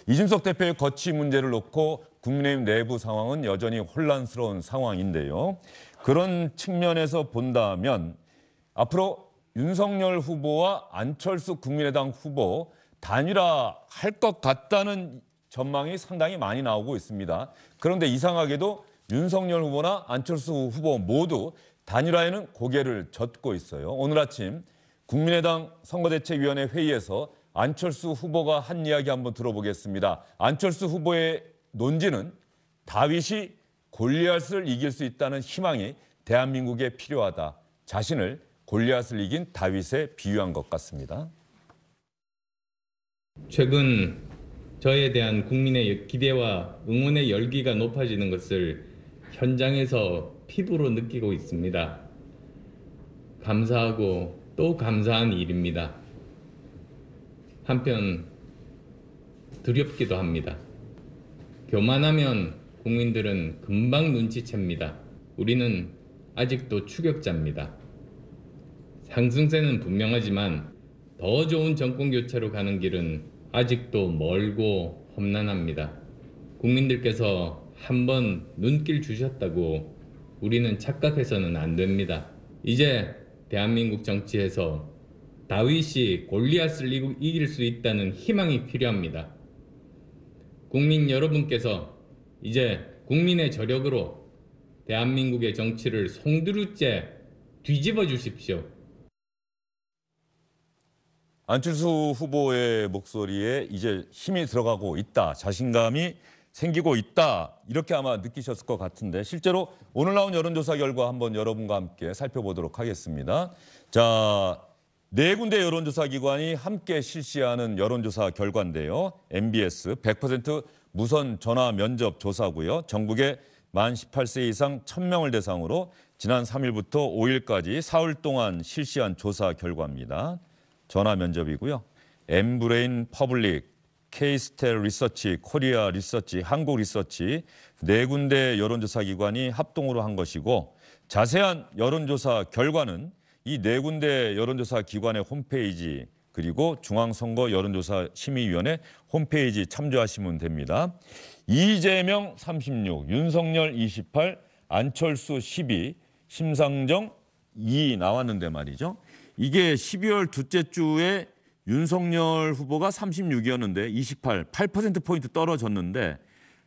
이준석 대표의 거취 문제를 놓고 국민의힘 내부 상황은 여전히 혼란스러운 상황인데요. 그런 측면에서 본다면 앞으로 윤석열 후보와 안철수 국민의당 후보 단일화할 것 같다는 전망이 상당히 많이 나오고 있습니다. 그런데 이상하게도 윤석열 후보나 안철수 후보 모두 단일화에는 고개를 젓고 있어요. 오늘 아침 국민의당 선거대책위원회 회의에서 안철수 후보가 한 이야기 한번 들어보겠습니다. 안철수 후보의 논지는 다윗이 골리앗을 이길 수 있다는 희망이 대한민국에 필요하다. 자신을 골리앗을 이긴 다윗에 비유한 것 같습니다. 최근 저에 대한 국민의 기대와 응원의 열기가 높아지는 것을 현장에서 피부로 느끼고 있습니다. 감사하고 또 감사한 일입니다. 한편 두렵기도 합니다. 교만하면 국민들은 금방 눈치챕니다. 우리는 아직도 추격자입니다. 상승세는 분명하지만 더 좋은 정권 교체로 가는 길은 아직도 멀고 험난합니다. 국민들께서 한번 눈길 주셨다고 우리는 착각해서는 안 됩니다. 이제 대한민국 정치에서 다윗이 골리앗을 이길 수 있다는 희망이 필요합니다. 국민 여러분께서 이제 국민의 저력으로 대한민국의 정치를 송두리째 뒤집어 주십시오. 안철수 후보의 목소리에 이제 힘이 들어가고 있다, 자신감이 생기고 있다, 이렇게 아마 느끼셨을 것 같은데 실제로 오늘 나온 여론조사 결과 한번 여러분과 함께 살펴보도록 하겠습니다. 자, 4군데 여론조사 기관이 함께 실시하는 여론조사 결과인데요. MBS 100% 무선 전화 면접 조사고요. 전국에 만 18세 이상 1000명을 대상으로 지난 3일부터 5일까지 사흘 동안 실시한 조사 결과입니다. 전화 면접이고요. 엠브레인 퍼블릭, K스텔 리서치, 코리아 리서치, 한국 리서치 4군데 여론조사 기관이 합동으로 한 것이고 자세한 여론조사 결과는 이 4군데 여론조사 기관의 홈페이지 그리고 중앙선거 여론조사 심의위원회 홈페이지 참조하시면 됩니다. 이재명 36, 윤석열 28, 안철수 12, 심상정 2 나왔는데 말이죠. 이게 12월 둘째 주에 윤석열 후보가 36이었는데 28, 8%포인트 떨어졌는데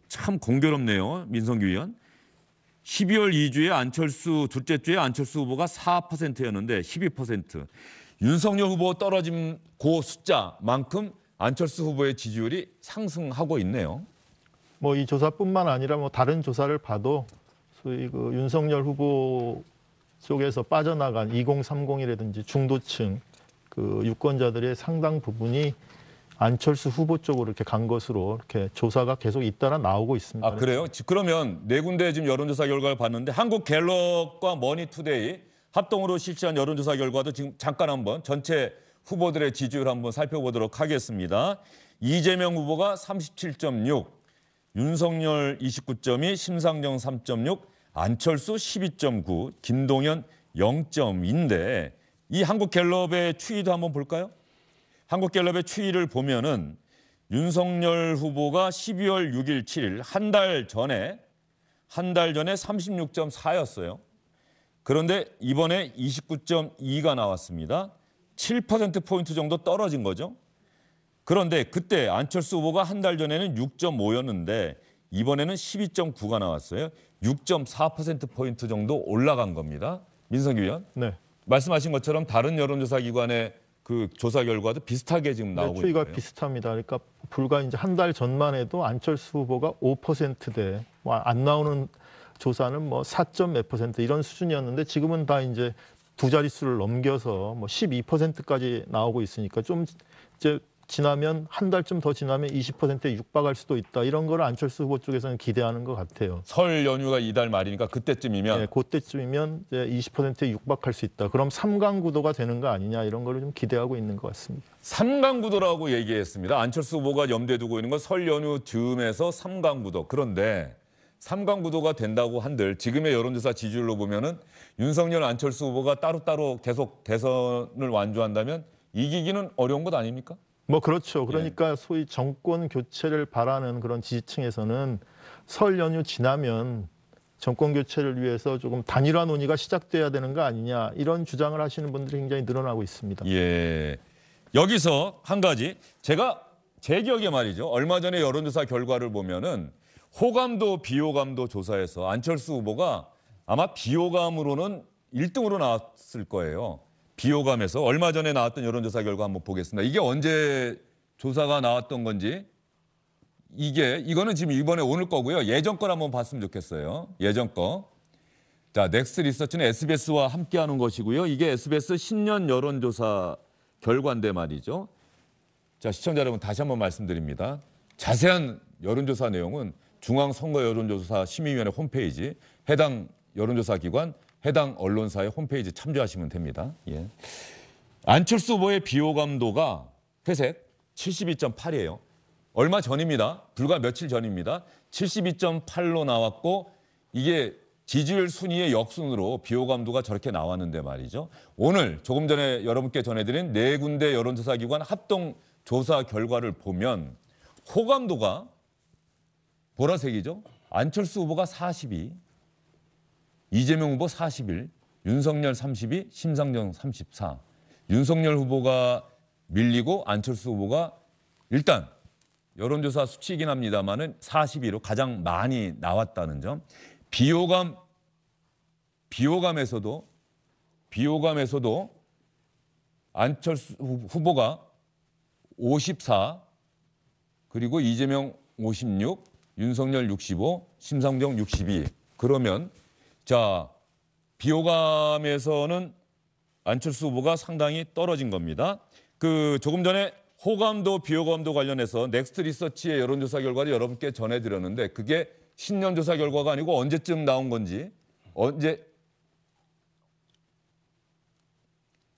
참 공교롭네요. 민성규 의원. 12월 2주에 안철수, 둘째 주에 안철수 후보가 4%였는데 12%. 윤석열 후보 떨어진 그 숫자만큼 안철수 후보의 지지율이 상승하고 있네요. 뭐 이 조사뿐만 아니라 뭐 다른 조사를 봐도 소위 그 윤석열 후보 쪽에서 빠져나간 2030이라든지 중도층 그 유권자들의 상당 부분이 안철수 후보 쪽으로 이렇게 간 것으로 이렇게 조사가 계속 잇따라 나오고 있습니다. 아, 그래요? 그러면 4군데 지금 여론조사 결과를 봤는데 한국갤럽과 머니투데이 합동으로 실시한 여론조사 결과도 지금 잠깐 한번 전체 후보들의 지지율 한번 살펴보도록 하겠습니다. 이재명 후보가 37.6, 윤석열 29.2, 심상정 3.6, 안철수 12.9, 김동연 0.2인데 이 한국갤럽의 추이도 한번 볼까요? 한국갤럽의 추이를 보면은 윤석열 후보가 12월 6일, 7일 한 달 전에 36.4였어요. 그런데 이번에 29.2가 나왔습니다. 7%포인트 정도 떨어진 거죠. 그런데 그때 안철수 후보가 한 달 전에는 6.5였는데 이번에는 12.9가 나왔어요. 6.4%포인트 정도 올라간 겁니다. 민성규 의원. 네. 말씀하신 것처럼 다른 여론조사 기관의 그 조사 결과도 비슷하게 지금 나오고 있어요. 추이가 비슷합니다. 그러니까 불과 이제 한 달 전만 해도 안철수 후보가 5%대, 뭐 안 나오는 조사는 뭐 4점 몇 % 이런 수준이었는데 지금은 다 이제 두 자릿수를 넘겨서 뭐 12%까지 나오고 있으니까 좀 이제 지나면 한 달쯤 더 지나면 20%에 육박할 수도 있다. 이런 걸 안철수 후보 쪽에서는 기대하는 것 같아요. 설 연휴가 이달 말이니까 그때쯤이면. 네, 그때쯤이면 이제 20%에 육박할 수 있다. 그럼 3강 구도가 되는 거 아니냐 이런 걸 좀 기대하고 있는 것 같습니다. 3강 구도라고 얘기했습니다. 안철수 후보가 염두에 두고 있는 건 설 연휴 즈음에서 3강 구도. 그런데 3강 구도가 된다고 한들 지금의 여론조사 지지율로 보면은 윤석열, 안철수 후보가 따로따로 계속 대선을 완주한다면 이기기는 어려운 것 아닙니까? 뭐 그렇죠. 그러니까 소위 정권 교체를 바라는 그런 지지층에서는 설 연휴 지나면 정권 교체를 위해서 조금 단일화 논의가 시작돼야 되는 거 아니냐 이런 주장을 하시는 분들이 굉장히 늘어나고 있습니다. 예. 여기서 한 가지 제가 제 기억에 말이죠. 얼마 전에 여론조사 결과를 보면은 호감도 비호감도 조사에서 안철수 후보가 아마 비호감으로는 1등으로 나왔을 거예요. 비호감에서 얼마 전에 나왔던 여론조사 결과 한번 보겠습니다. 이게 언제 조사가 나왔던 건지 이거는 지금 이번에 오늘 거고요. 예전 걸 한번 봤으면 좋겠어요. 예전 거. 자, 넥스트 리서치는 SBS와 함께하는 것이고요. 이게 SBS 신년 여론조사 결과인데 말이죠. 자, 시청자 여러분 다시 한번 말씀드립니다. 자세한 여론조사 내용은 중앙선거여론조사 심의위원회 홈페이지, 해당 여론조사 기관, 해당 언론사의 홈페이지 참조하시면 됩니다. 예. 안철수 후보의 비호감도가 회색 72.8이에요. 얼마 전입니다. 불과 며칠 전입니다. 72.8로 나왔고 이게 지지율 순위의 역순으로 비호감도가 저렇게 나왔는데 말이죠. 오늘 조금 전에 여러분께 전해드린 4군데 여론조사 기관 합동 조사 결과를 보면 호감도가 보라색이죠. 안철수 후보가 42, 이재명 후보 41, 윤석열 32, 심상정 34. 윤석열 후보가 밀리고 안철수 후보가 일단 여론조사 수치이긴 합니다만은 42로 가장 많이 나왔다는 점. 비호감에서도 안철수 후보가 54, 그리고 이재명 56, 윤석열 65, 심상정 62. 그러면 자, 비호감에서는 안철수 후보가 상당히 떨어진 겁니다. 그 조금 전에 호감도 비호감도 관련해서 넥스트 리서치의 여론조사 결과를 여러분께 전해드렸는데 그게 신년조사 결과가 아니고 언제쯤 나온 건지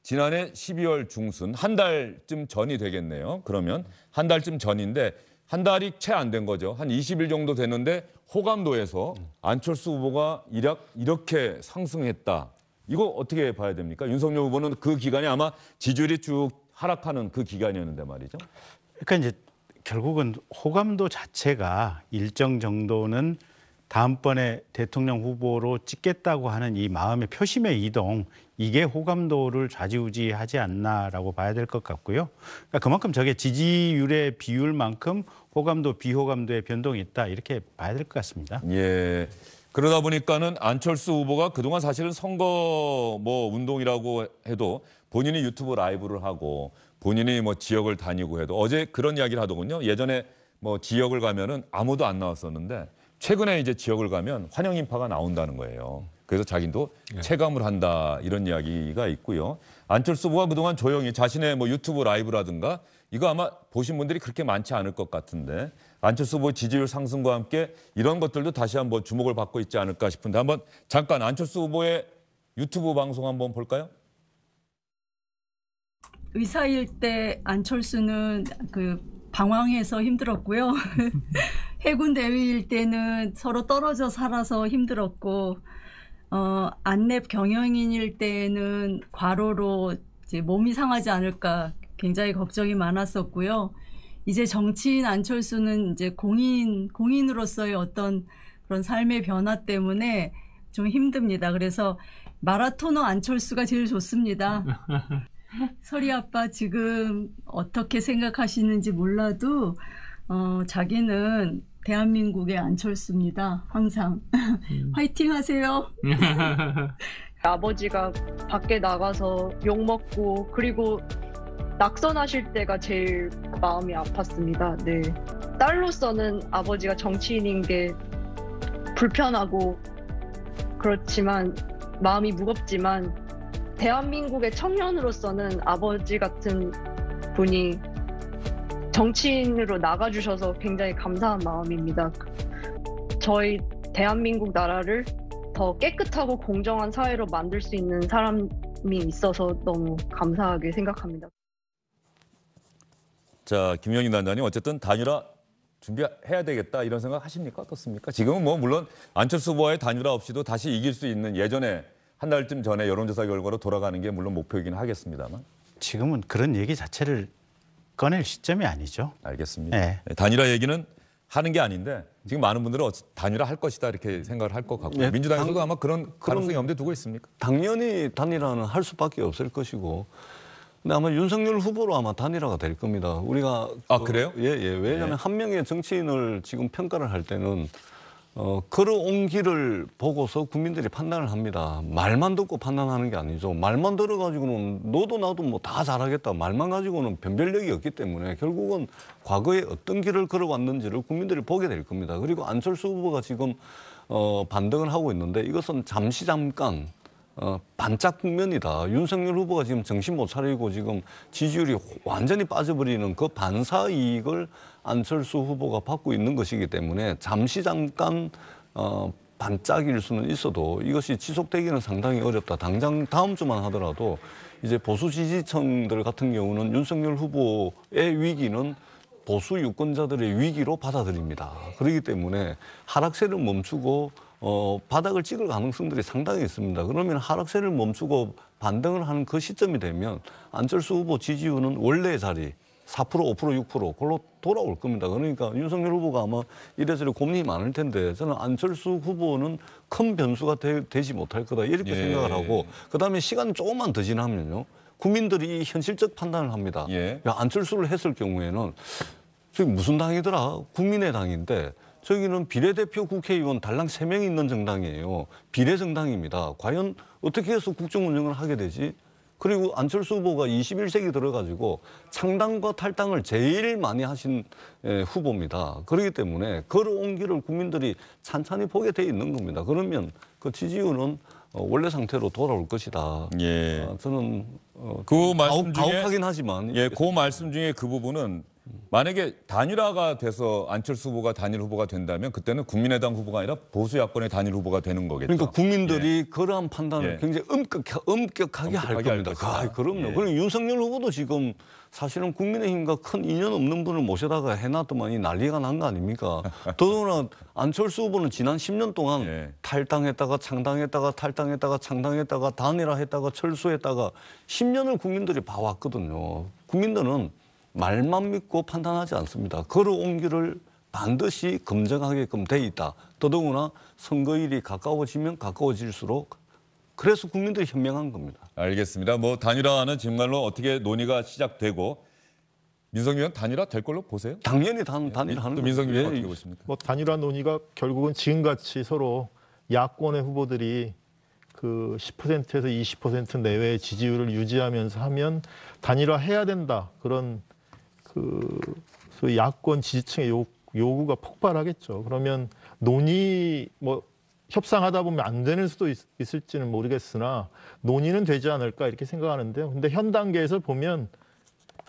지난해 12월 중순 한 달쯤 전이 되겠네요. 그러면 한 달쯤 전인데 한 달이 채 안 된 거죠. 한 20일 정도 됐는데 호감도에서 안철수 후보가 이렇게 상승했다. 이거 어떻게 봐야 됩니까? 윤석열 후보는 그 기간에 아마 지지율이 쭉 하락하는 그 기간이었는데 말이죠. 그러니까 이제 결국은 호감도 자체가 일정 정도는 다음번에 대통령 후보로 찍겠다고 하는 이 마음의 표심의 이동, 이게 호감도를 좌지우지하지 않나라고 봐야 될 것 같고요. 그러니까 그만큼 저게 지지율의 비율만큼 호감도, 비호감도의 변동이 있다, 이렇게 봐야 될 것 같습니다. 예. 그러다 보니까는 안철수 후보가 그동안 사실은 선거 운동이라고 해도 본인이 유튜브 라이브를 하고 본인이 지역을 다니고 해도 어제 그런 이야기를 하더군요. 예전에 지역을 가면은 아무도 안 나왔었는데 최근에 이제 지역을 가면 환영 인파가 나온다는 거예요. 그래서 자기도 체감을 한다 이런 이야기가 있고요. 안철수 후보가 그동안 조용히 자신의 유튜브 라이브라든가 이거 아마 보신 분들이 그렇게 많지 않을 것 같은데 안철수 후보 지지율 상승과 함께 이런 것들도 다시 한번 주목을 받고 있지 않을까 싶은데 한번 잠깐 안철수 후보의 유튜브 방송 한번 볼까요? 의사일 때 안철수는 방황해서 힘들었고요. 해군 대위일 때는 서로 떨어져 살아서 힘들었고, 안랩 경영인일 때는 과로로 이제 몸이 상하지 않을까 굉장히 걱정이 많았었고요. 이제 정치인 안철수는 이제 공인으로서의 어떤 그런 삶의 변화 때문에 좀 힘듭니다. 그래서 마라토너 안철수가 제일 좋습니다. 설이 아빠 지금 어떻게 생각하시는지 몰라도 자기는 대한민국의 안철수입니다. 항상 화이팅 하세요. 아버지가 밖에 나가서 욕먹고 그리고 낙선하실 때가 제일 마음이 아팠습니다. 네. 딸로서는 아버지가 정치인인 게 불편하고 그렇지만 마음이 무겁지만 대한민국의 청년으로서는 아버지 같은 분이 정치인으로 나가주셔서 굉장히 감사한 마음입니다. 저희 대한민국 나라를 더 깨끗하고 공정한 사회로 만들 수 있는 사람이 있어서 너무 감사하게 생각합니다. 자, 김영희 단장님 어쨌든 단일화 준비해야 되겠다 이런 생각 하십니까? 어떻습니까? 지금은 물론 안철수 후보와의 단일화 없이도 다시 이길 수 있는 예전에 한 달쯤 전에 여론조사 결과로 돌아가는 게 물론 목표이긴 하겠습니다만. 지금은 그런 얘기 자체를 꺼낼 시점이 아니죠. 알겠습니다. 네. 단일화 얘기는 하는 게 아닌데 지금 많은 분들은 단일화 할 것이다 이렇게 생각을 할 것 같고요. 네, 민주당에서도 아마 그런 가능성이 염두에 두고 있습니까? 당연히 단일화는 할 수밖에 없을 것이고, 근데 아마 윤석열 후보로 아마 단일화가 될 겁니다. 우리가 그래요? 예. 왜냐하면 한 명의 정치인을 지금 평가를 할 때는 걸어온 길을 보고서 국민들이 판단을 합니다. 말만 듣고 판단하는 게 아니죠. 말만 들어가지고는 너도 나도 뭐 다 잘하겠다. 말만 가지고는 변별력이 없기 때문에 결국은 과거에 어떤 길을 걸어왔는지를 국민들이 보게 될 겁니다. 그리고 안철수 후보가 지금 반등을 하고 있는데 이것은 잠시 잠깐 반짝 국면이다. 윤석열 후보가 지금 정신 못 차리고 지금 지지율이 완전히 빠져버리는 그 반사 이익을 안철수 후보가 받고 있는 것이기 때문에 잠시 잠깐 반짝일 수는 있어도 이것이 지속되기는 상당히 어렵다. 당장 다음 주만 하더라도 이제 보수 지지층들 같은 경우는 윤석열 후보의 위기는 보수 유권자들의 위기로 받아들입니다. 그렇기 때문에 하락세를 멈추고 바닥을 찍을 가능성들이 상당히 있습니다. 그러면 하락세를 멈추고 반등을 하는 그 시점이 되면 안철수 후보 지지율은 원래의 자리 4%, 5%, 6% 그걸로 돌아올 겁니다. 그러니까 윤석열 후보가 아마 이래저래 고민이 많을 텐데 저는 안철수 후보는 큰 변수가 되지 못할 거다 이렇게 생각을 하고 그다음에 시간이 조금만 더 지나면요. 국민들이 현실적 판단을 합니다. 야, 안철수를 했을 경우에는 저기 무슨 당이더라? 국민의당인데 저기는 비례대표 국회의원 달랑 3명이 있는 정당이에요. 비례정당입니다. 과연 어떻게 해서 국정운영을 하게 되지? 그리고 안철수 후보가 21세기 들어가지고 창당과 탈당을 제일 많이 하신 후보입니다. 그렇기 때문에 걸어온 길을 국민들이 찬찬히 보게 돼 있는 겁니다. 그러면 그 지지율은 원래 상태로 돌아올 것이다. 저는 그 말씀 중에 가혹하긴 하지만 그 말씀 중에 그 부분은 만약에 단일화가 돼서 안철수 후보가 단일 후보가 된다면 그때는 국민의당 후보가 아니라 보수 야권의 단일 후보가 되는 거겠죠. 그러니까 국민들이 그러한 판단을 굉장히 엄격하게 할 겁니다. 그럼요. 그리고 윤석열 후보도 지금 사실은 국민의힘과 큰 인연 없는 분을 모셔다가 해놨더만이 난리가 난 거 아닙니까? 더더구나 안철수 후보는 지난 10년 동안 탈당했다가 창당했다가 탈당했다가 창당했다가 단일화했다가 철수했다가 10년을 국민들이 봐왔거든요. 국민들은 말만 믿고 판단하지 않습니다. 걸어온 길을 반드시 검증하게끔 돼 있다. 더더구나 선거일이 가까워지면 가까워질수록 그래서 국민들이 현명한 겁니다. 알겠습니다. 뭐 단일화는 정말로 어떻게 논의가 시작되고 민석이 의원 단일화 될 걸로 보세요? 당연히 단일화하는 또 민석이 의원 어떻게 보십니까? 뭐 단일화 논의가 결국은 지금같이 서로 야권의 후보들이 그 10%에서 20% 내외의 지지율을 유지하면서 하면 단일화해야 된다. 그런 소위 야권 지지층의 요구가 폭발하겠죠. 그러면 논의 협상하다 보면 안 되는 수도 있을지는 모르겠으나 논의는 되지 않을까 이렇게 생각하는데요. 근데 현 단계에서 보면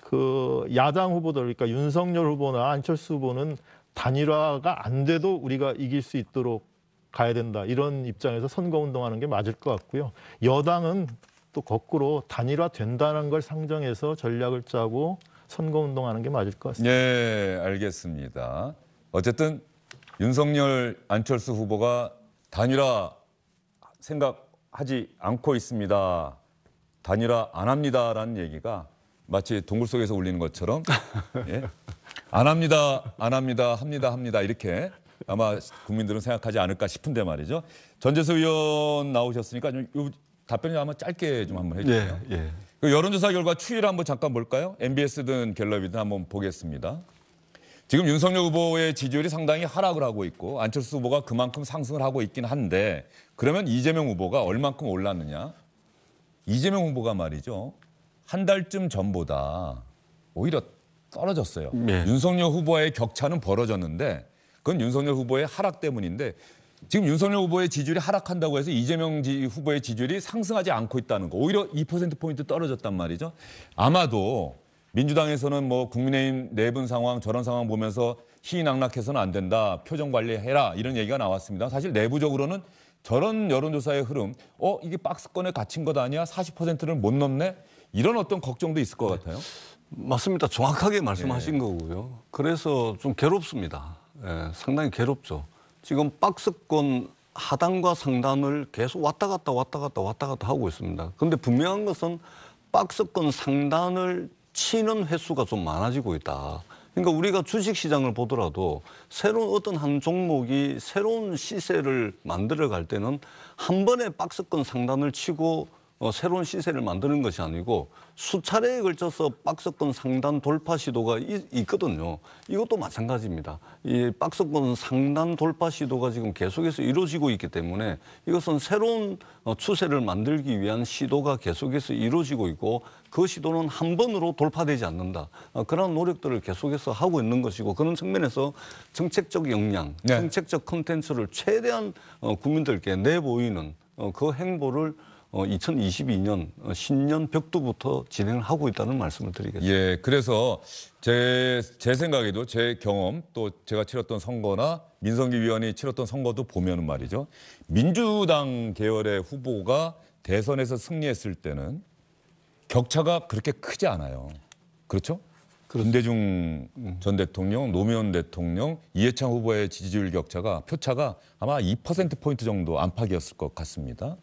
그 야당 후보들 그러니까 윤석열 후보나 안철수 후보는 단일화가 안 돼도 우리가 이길 수 있도록 가야 된다. 이런 입장에서 선거운동하는 게 맞을 것 같고요. 여당은 또 거꾸로 단일화 된다는 걸 상정해서 전략을 짜고 선거운동하는 게 맞을 것 같습니다. 네, 알겠습니다. 어쨌든 윤석열, 안철수 후보가 단일화 생각하지 않고 있습니다. 단일화 안 합니다라는 얘기가 마치 동굴 속에서 울리는 것처럼 안 합니다, 안 합니다, 합니다 이렇게 아마 국민들은 생각하지 않을까 싶은데 말이죠. 전재수 의원 나오셨으니까 좀 답변을 아마 짧게 좀 한번 해주세요. 그 여론조사 결과 추이를 한번 잠깐 볼까요? MBS든 갤럽이든 한번 보겠습니다. 지금 윤석열 후보의 지지율이 상당히 하락을 하고 있고 안철수 후보가 그만큼 상승을 하고 있긴 한데 그러면 이재명 후보가 얼만큼 올랐느냐? 이재명 후보가 말이죠. 한 달쯤 전보다 오히려 떨어졌어요. 윤석열 후보와의 격차는 벌어졌는데 그건 윤석열 후보의 하락 때문인데 지금 윤석열 후보의 지지율이 하락한다고 해서 이재명 후보의 지지율이 상승하지 않고 있다는 거. 오히려 2%포인트 떨어졌단 말이죠. 아마도 민주당에서는 뭐 국민의힘 내분 상황 저런 상황 보면서 희낙락해서는 안 된다. 표정 관리해라. 이런 얘기가 나왔습니다. 사실 내부적으로는 저런 여론조사의 흐름 이게 박스권에 갇힌 것 아니야? 40%를 못 넘네? 이런 어떤 걱정도 있을 것 같아요. 맞습니다. 정확하게 말씀하신 거고요. 그래서 좀 괴롭습니다. 상당히 괴롭죠. 지금 박스권 하단과 상단을 계속 왔다 갔다 하고 있습니다. 그런데 분명한 것은 박스권 상단을 치는 횟수가 좀 많아지고 있다. 그러니까 우리가 주식시장을 보더라도 새로운 어떤 한 종목이 새로운 시세를 만들어 갈 때는 한 번에 박스권 상단을 치고 새로운 시세를 만드는 것이 아니고 수차례에 걸쳐서 박스권 상단 돌파 시도가 있거든요. 이것도 마찬가지입니다. 이 박스권 상단 돌파 시도가 지금 계속해서 이루어지고 있기 때문에 이것은 새로운 추세를 만들기 위한 시도가 계속해서 이루어지고 있고 그 시도는 한 번으로 돌파되지 않는다. 그런 노력들을 계속해서 하고 있는 것이고 그런 측면에서 정책적 역량, 네. 정책적 콘텐츠를 최대한 국민들께 내보이는 그 행보를 2022년 신년 벽두부터 진행을 하고 있다는 말씀을 드리겠습니다. 예, 그래서 제 생각에도 제 경험 또 제가 치렀던 선거나 민성기 위원이 치렀던 선거도 보면은 말이죠. 민주당 계열의 후보가 대선에서 승리했을 때는 격차가 그렇게 크지 않아요. 그렇죠? 김대중 전 대통령, 노무현 대통령, 이해창 후보의 지지율 격차가 표차가 아마 2%포인트 정도 안팎이었을 것 같습니다.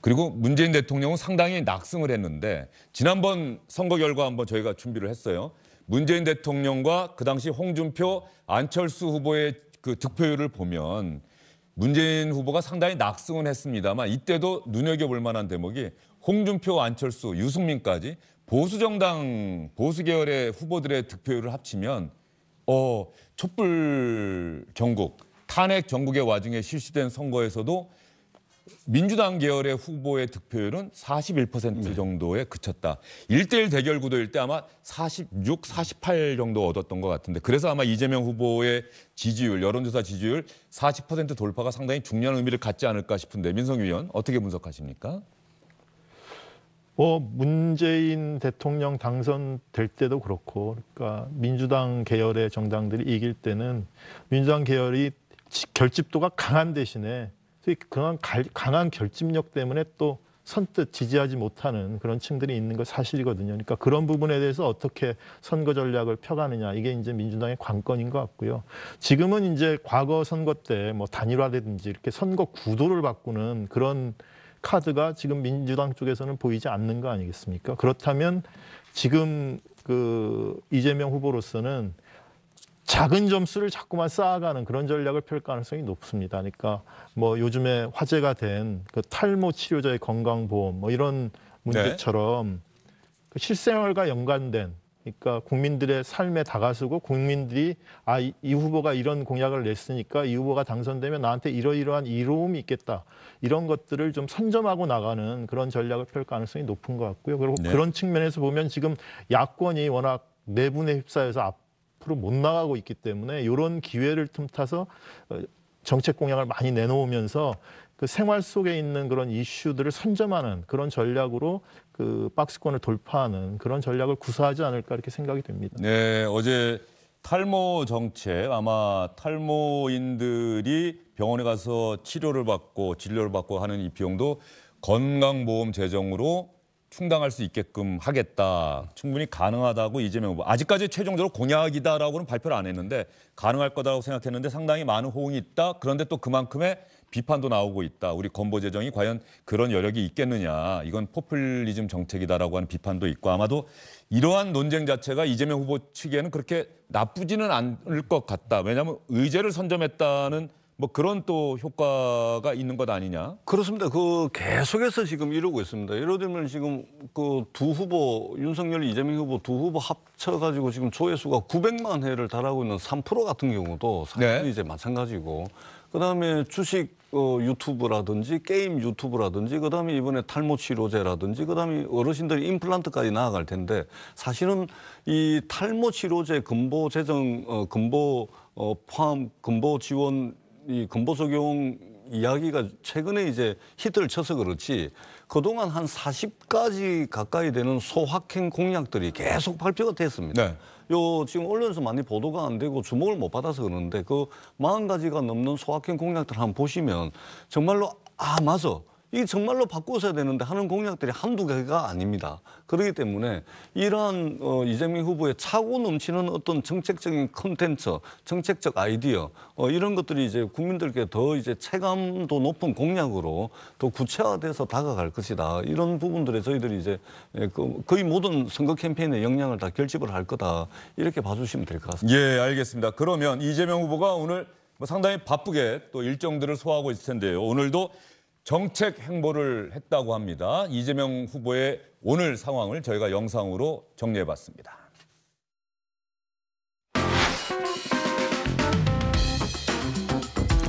그리고 문재인 대통령은 상당히 낙승을 했는데 지난번 선거 결과 한번 저희가 준비를 했어요. 문재인 대통령과 그 당시 홍준표, 안철수 후보의 그 득표율을 보면 문재인 후보가 상당히 낙승은 했습니다만 이때도 눈여겨볼 만한 대목이 홍준표, 안철수, 유승민까지 보수정당, 보수계열의 후보들의 득표율을 합치면 촛불 전국, 탄핵 전국의 와중에 실시된 선거에서도 민주당 계열의 후보의 득표율은 41% 정도에 그쳤다. 1대1 대결 구도일 때 아마 46, 48 정도 얻었던 것 같은데 그래서 아마 이재명 후보의 지지율, 여론조사 지지율 40% 돌파가 상당히 중요한 의미를 갖지 않을까 싶은데 민성기 의원 어떻게 분석하십니까? 문재인 대통령 당선될 때도 그렇고 그러니까 민주당 계열의 정당들이 이길 때는 민주당 계열이 결집도가 강한 대신에 그런 강한 결집력 때문에 또 선뜻 지지하지 못하는 그런 층들이 있는 건 사실이거든요. 그러니까 그런 부분에 대해서 어떻게 선거 전략을 펴가느냐 이게 이제 민주당의 관건인 것 같고요. 지금은 이제 과거 선거 때 뭐 단일화라든지 이렇게 선거 구도를 바꾸는 그런 카드가 지금 민주당 쪽에서는 보이지 않는 거 아니겠습니까? 그렇다면 지금 그 이재명 후보로서는 작은 점수를 자꾸만 쌓아가는 그런 전략을 펼 가능성이 높습니다. 그러니까 뭐 요즘에 화제가 된 그 탈모 치료자의 건강보험 뭐 이런 문제처럼 그 실생활과 연관된 그러니까 국민들의 삶에 다가서고 국민들이 이 후보가 이런 공약을 냈으니까 이 후보가 당선되면 나한테 이러이러한 이로움이 있겠다. 이런 것들을 좀 선점하고 나가는 그런 전략을 펼 가능성이 높은 것 같고요. 그리고 그런 측면에서 보면 지금 야권이 워낙 내분에 휩싸여서 앞으로 못 나가고 있기 때문에 이런 기회를 틈타서 정책 공약을 많이 내놓으면서 그 생활 속에 있는 그런 이슈들을 선점하는 그런 전략으로 그 박스권을 돌파하는 그런 전략을 구사하지 않을까 이렇게 생각이 됩니다. 네, 어제 탈모 정책 아마 탈모인들이 병원에 가서 치료를 받고 진료를 받고 하는 이 비용도 건강보험 재정으로 충당할 수 있게끔 하겠다. 충분히 가능하다고 이재명 후보. 아직까지 최종적으로 공약이다라고는 발표를 안 했는데 가능할 거다라고 생각했는데 상당히 많은 호응이 있다. 그런데 또 그만큼의 비판도 나오고 있다. 우리 건보 재정이 과연 그런 여력이 있겠느냐. 이건 포퓰리즘 정책이다라고 하는 비판도 있고 아마도 이러한 논쟁 자체가 이재명 후보 측에는 그렇게 나쁘지는 않을 것 같다. 왜냐하면 의제를 선점했다는 뭐 그런 또 효과가 있는 것 아니냐? 그렇습니다. 그 계속해서 지금 이러고 있습니다. 예를 들면 지금 그 두 후보 윤석열, 이재명 후보 두 후보 합쳐가지고 지금 조회수가 900만 회를 달하고 있는 3% 같은 경우도 사실 이제 마찬가지고. 그다음에 주식 유튜브라든지 게임 유튜브라든지 그다음에 이번에 탈모 치료제라든지 그다음에 어르신들이 임플란트까지 나아갈 텐데 사실은 이 탈모 치료제 근보 재정 근보 포함 근보 지원 이 근보 적용 이야기가 최근에 이제 히트를 쳐서 그렇지 그동안 한 40가지 가까이 되는 소확행 공약들이 계속 발표가 됐습니다. 네. 지금 언론에서 많이 보도가 안 되고 주목을 못 받아서 그러는데 그 40가지가 넘는 소확행 공약들 한번 보시면 정말로 맞아. 이게 정말로 바꿔서야 되는데 하는 공약들이 한두 개가 아닙니다. 그렇기 때문에 이러한 이재명 후보의 차고 넘치는 어떤 정책적인 콘텐츠, 정책적 아이디어 이런 것들이 이제 국민들께 더 이제 체감도 높은 공약으로 더 구체화돼서 다가갈 것이다. 이런 부분들에 저희들이 이제 거의 모든 선거 캠페인의 역량을 다 결집을 할 거다. 이렇게 봐주시면 될 것 같습니다. 예, 알겠습니다. 그러면 이재명 후보가 오늘 상당히 바쁘게 또 일정들을 소화하고 있을 텐데요. 오늘도 정책 행보를 했다고 합니다. 이재명 후보의 오늘 상황을 저희가 영상으로 정리해봤습니다.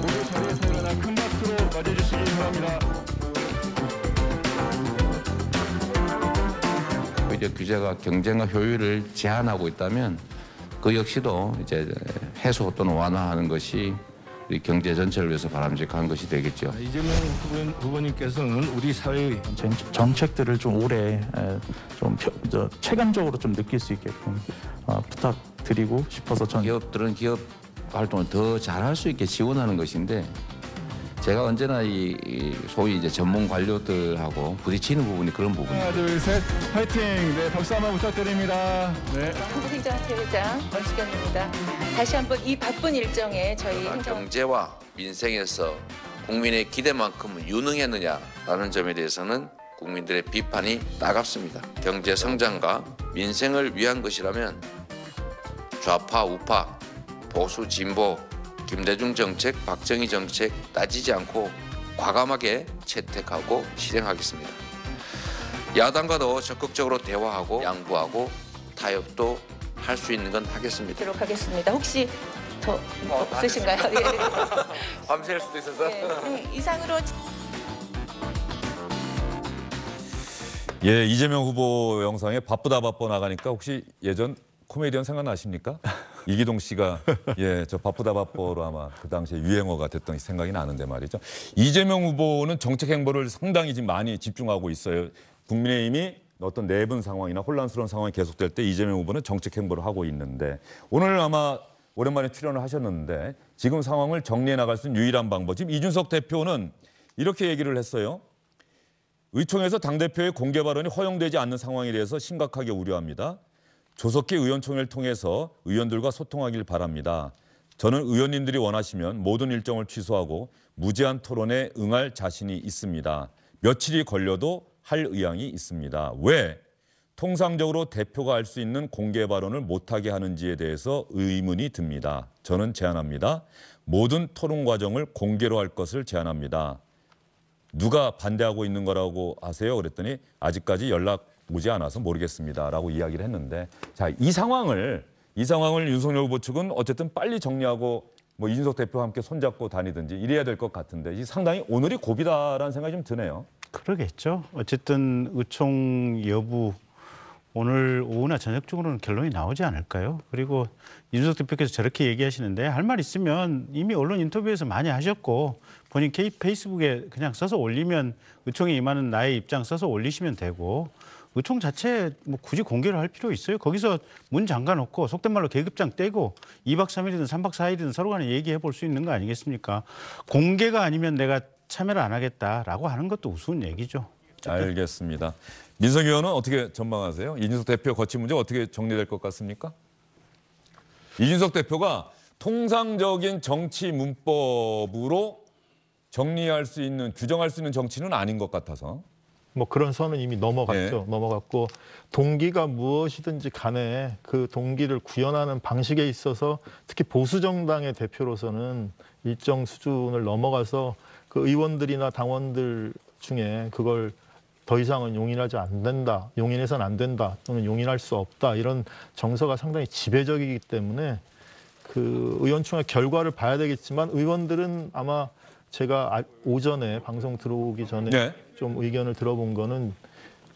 모두 자리에서 일어나 큰 박수로 맞이해주시기 바랍니다. 오히려 규제가 경쟁과 효율을 제한하고 있다면 그 역시도 이제 해소 또는 완화하는 것이 우리 경제 전체를 위해서 바람직한 것이 되겠죠. 이재명 후보님께서는 우리 사회의 정책들을 좀 오래 좀 체감적으로 좀 느낄 수 있게끔 부탁드리고 싶어서 저는 기업들은 기업 활동을 더 잘할 수 있게 지원하는 것인데 제가 언제나 이 소위 이제 전문 관료들하고 부딪히는 부분이 그런 부분이에요. 하나, 둘, 셋, 파이팅! 네, 박수 한번 부탁드립니다. 네. 한국행정학회회장 권수경입니다. 다시 한번 이 바쁜 일정에 저희 경제와 민생에서 국민의 기대만큼은 유능했느냐라는 점에 대해서는 국민들의 비판이 따갑습니다. 경제 성장과 민생을 위한 것이라면 좌파, 우파, 보수, 진보, 김대중 정책, 박정희 정책 따지지 않고 과감하게 채택하고 실행하겠습니다. 야당과도 적극적으로 대화하고 양보하고 타협도 할 수 있는 건 하겠습니다. 하도록 하겠습니다. 혹시 더 없으신가요? 예. 밤샐 수도 있어서. 네, 이상으로 예, 이재명 후보 영상에 바쁘다 바빠 나가니까 혹시 예전 코미디언 생각나십니까? 이기동 씨가 저 바쁘다 바빠로 아마 그 당시에 유행어가 됐던 생각이 나는데 말이죠. 이재명 후보는 정책 행보를 상당히 지금 많이 집중하고 있어요. 국민의힘이 어떤 내분 상황이나 혼란스러운 상황이 계속될 때 이재명 후보는 정책 행보를 하고 있는데 오늘 아마 오랜만에 출연을 하셨는데 지금 상황을 정리해 나갈 수 있는 유일한 방법. 지금 이준석 대표는 이렇게 얘기를 했어요. 의총에서 당대표의 공개 발언이 허용되지 않는 상황에 대해서 심각하게 우려합니다. 조석기 의원총회를 통해서 의원들과 소통하길 바랍니다. 저는 의원님들이 원하시면 모든 일정을 취소하고 무제한 토론에 응할 자신이 있습니다. 며칠이 걸려도 할 의향이 있습니다. 왜 통상적으로 대표가 할 수 있는 공개 발언을 못하게 하는지에 대해서 의문이 듭니다. 저는 제안합니다. 모든 토론 과정을 공개로 할 것을 제안합니다. 누가 반대하고 있는 거라고 아세요? 그랬더니 아직까지 연락 오지 않아서 모르겠습니다라고 이야기를 했는데 자, 이 상황을 윤석열 후보 측은 어쨌든 빨리 정리하고 뭐 이준석 대표와 함께 손잡고 다니든지 이래야 될 것 같은데 이 상당히 오늘이 고비다라는 생각이 좀 드네요. 그러겠죠. 어쨌든 의총 여부 오늘 오후나 저녁 쪽으로는 결론이 나오지 않을까요? 그리고 이준석 대표께서 저렇게 얘기하시는데 할 말 있으면 이미 언론 인터뷰에서 많이 하셨고 본인 페이스북에 그냥 써서 올리면 의총에 임하는 나의 입장 써서 올리시면 되고 의총 자체 뭐 굳이 공개를 할 필요 있어요? 거기서 문 잠가 놓고 속된 말로 계급장 떼고 2박 3일이든 3박 4일이든 서로 간에 얘기해 볼 수 있는 거 아니겠습니까? 공개가 아니면 내가 참여를 안 하겠다라고 하는 것도 우스운 얘기죠. 알겠습니다. 민석 의원은 어떻게 전망하세요? 이준석 대표 거친 문제 어떻게 정리될 것 같습니까? 이준석 대표가 통상적인 정치 문법으로 정리할 수 있는, 규정할 수 있는 정치는 아닌 것 같아서. 뭐 그런 선은 이미 넘어갔죠. 넘어갔고 동기가 무엇이든지 간에 그 동기를 구현하는 방식에 있어서 특히 보수 정당의 대표로서는 일정 수준을 넘어가서 그 의원들이나 당원들 중에 그걸 더 이상은 용인하지 안 된다, 용인해서는 안 된다, 또는 용인할 수 없다 이런 정서가 상당히 지배적이기 때문에 그 의원총회 결과를 봐야 되겠지만 의원들은 아마 제가 오전에 방송 들어오기 전에 좀 의견을 들어본 거는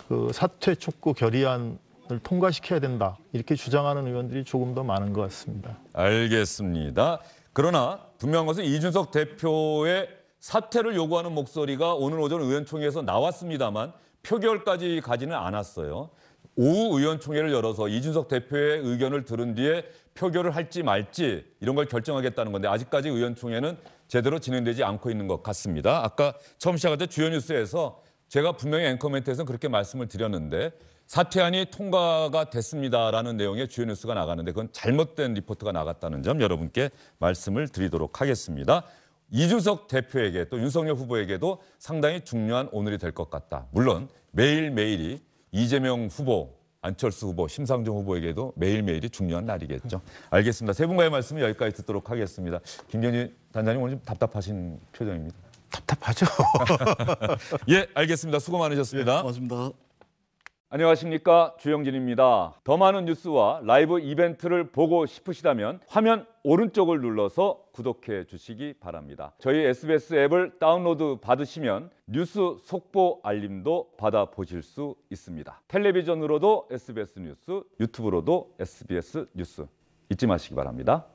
그 사퇴 촉구 결의안을 통과시켜야 된다 이렇게 주장하는 의원들이 조금 더 많은 것 같습니다. 알겠습니다. 그러나 분명한 것은 이준석 대표의 사퇴를 요구하는 목소리가 오늘 오전 의원총회에서 나왔습니다만 표결까지 가지는 않았어요. 오후 의원총회를 열어서 이준석 대표의 의견을 들은 뒤에 표결을 할지 말지 이런 걸 결정하겠다는 건데 아직까지 의원총회는 제대로 진행되지 않고 있는 것 같습니다. 아까 처음 시작할 때 주요 뉴스에서 제가 분명히 앵커 멘트에서는 그렇게 말씀을 드렸는데 사퇴안이 통과가 됐습니다라는 내용의 주요 뉴스가 나가는데 그건 잘못된 리포트가 나갔다는 점 여러분께 말씀을 드리도록 하겠습니다. 이준석 대표에게 또 윤석열 후보에게도 상당히 중요한 오늘이 될 것 같다. 물론 매일매일이 이재명 후보, 안철수 후보, 심상정 후보에게도 매일매일이 중요한 날이겠죠. 알겠습니다. 세 분과의 말씀은 여기까지 듣도록 하겠습니다. 김경진 단장님 오늘 좀 답답하신 표정입니다. 답답하죠. 예, 알겠습니다. 수고 많으셨습니다. 고맙습니다. 안녕하십니까, 주영진입니다. 더 많은 뉴스와 라이브 이벤트를 보고 싶으시다면 화면 오른쪽을 눌러서 구독해 주시기 바랍니다. 저희 SBS 앱을 다운로드 받으시면 뉴스 속보 알림도 받아보실 수 있습니다. 텔레비전으로도 SBS 뉴스, 유튜브로도 SBS 뉴스 잊지 마시기 바랍니다.